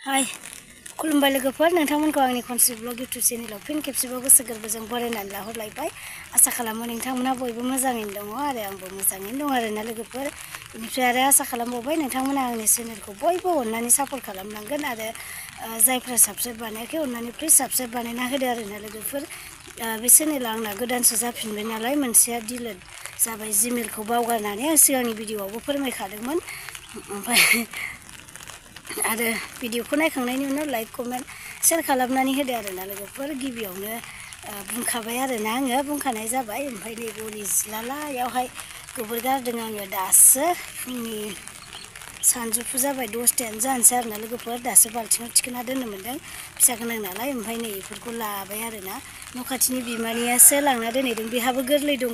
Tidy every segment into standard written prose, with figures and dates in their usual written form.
हाय खुलुमबाय लोगोफोर नोंथांमोनखौ आंनि खनस्रि ब्लग इउट्युब चेनेलाव फिन खेबसेबाव गोसो गोरबोजों बरायनानै लाहरलायबाय आसा खालामो नोंथांमोना बयबो मोजाङैनो दङ आरो आंबो मोजाङैनो दं आरोना लोगोफोर बेनिफ्राय आरो आसा खालामबावबाय नोंथांमोना आंनि चेनेलखौ बयबो अननानै सापर्ट खालामनांगोन आरो जायफ्रा साबस्क्राइब बानायाखै अननानै प्लिज साबस्क्राइब बानायना होदो आरोना लोगोफोर बे चेनेला आंना गोदानसो जाफिनबाय नालाय मोनसेया डिलिट जाबाय जिमेलखौ बावगारनानै आं सिगांनि भिडिअआवबो फोरमायखादोंमोन ओमफ्राय आरो भिडिअखौ नायखांनायनि उनाव लाइक कमेन्ट शेयार खालामनानै होदो आरोना लोगोफोर गिबियावनो बुंखाबाय आरोना आङो बुंखानाय जाबाय ओमफ्राय नै गलि जिलालायावहाय गोबोर गारदों आङो दासो फुंनि सानजौफु जाबाय 10टायानो जानोसै आरोना लोगोफोर दासो बाल्थिङाव थिखोना दोननो मोन्दों फिसा गोनां नालाय ओमफ्राय नै बेफोरखौ लाबाय आरोना न' खाथिनि बिमानैयासो लांना दोनहैदों बेहाबो गोरलै दङ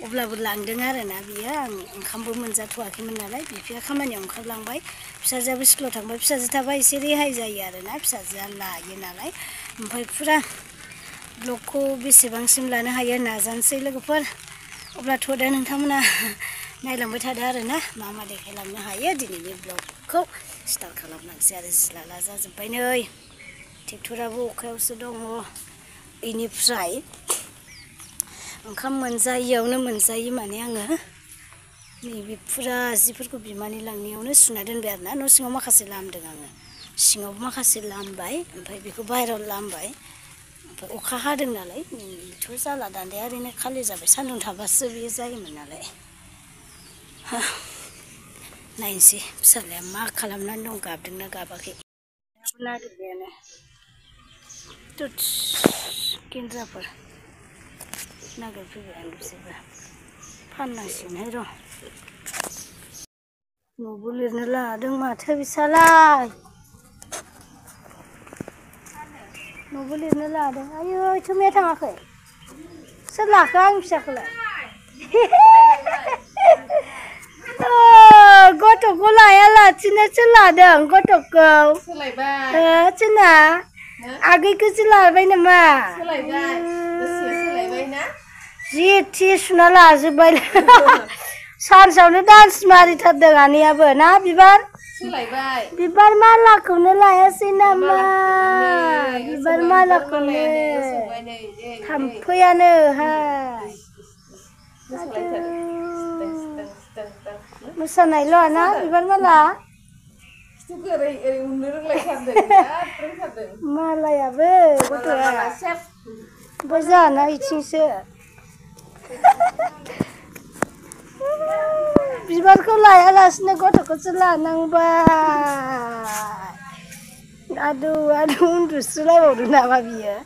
अब्लाबो लांदों आरोना बियो आं ओंखामबो मोनजाथ'वाखैमोन नालाय बिफाया खामानियाव ओंखारलांबाय फिसाजोआबो स्कुलाव थांबाय फिसाजो थाबा एसे रेहाय जायो आरोना फिसाजोआ लायो नालाय ओमफ्राय फुरा ब्लगखौ बेसेबांसिम लानो हायो नाजानोसै लोगोफोर अब्लाथ' दा नोंथांमोना नायलांबाय थादो आरोना मा मा देखायलांनो हायो दिनैनि ब्लगखौ स्टार्ट खालामलांसै आरो जिलाला जाजोब्बाय नै ट्रेक्टराबो अखायावसो दङ बेनिफ्राय ओंखाम मोनजायैयावनो मोनजायै माने आङो नैबे फुरा जिफोरखौ बिमानि लांनायावनो सुना दोनबाय आरोना न' सिङाव माखासे लामदों आङो सिङावबो माखासे लामबाय ओमफ्राय बेखौ बाहेरायाव लामबाय ओमफ्राय अखा हादों नालाय बेथ' जाला दान्दाया ओरैनो खालि जाबाय सान्दुं थाबासो बेयो जायोमोन नालाय नायनोसै फिसालाया मा खालामनानै दं गाबदोंना गाबाखै नागिरबायानो तुत्स गेन्द्राफोर नागिरफैबायानो बिसोरबो फाननांसिगोनहाय र' न'बो लिरनो लादों माथो बिसालाय न'बो लिरनो लादों आयै थुमिया थाङाखै सोर लाखो आंनि फिसाखौलाय गथ'खौ लायालासिनोसो लादों गथ'खौ सोरना आगैखौसो लाबाय नामा जि थि सुना लाजोब्बाय सानसेयावनो डान्स मारिथारदों आनैयाबो ना बिबार बिबार मालाखौनो लायासै नामा बिबार मालाखौनो थाम्फैयानोहाय मोसानायल' ना बिबार माला मालायाबो गथ'आ ओमफ्राय जाना इथिंसो बिबारखौ लायालासिनो गथ'खौसो लानांबाय आदौ आदौ उन्दुस्रोलायबावदों नामा बियो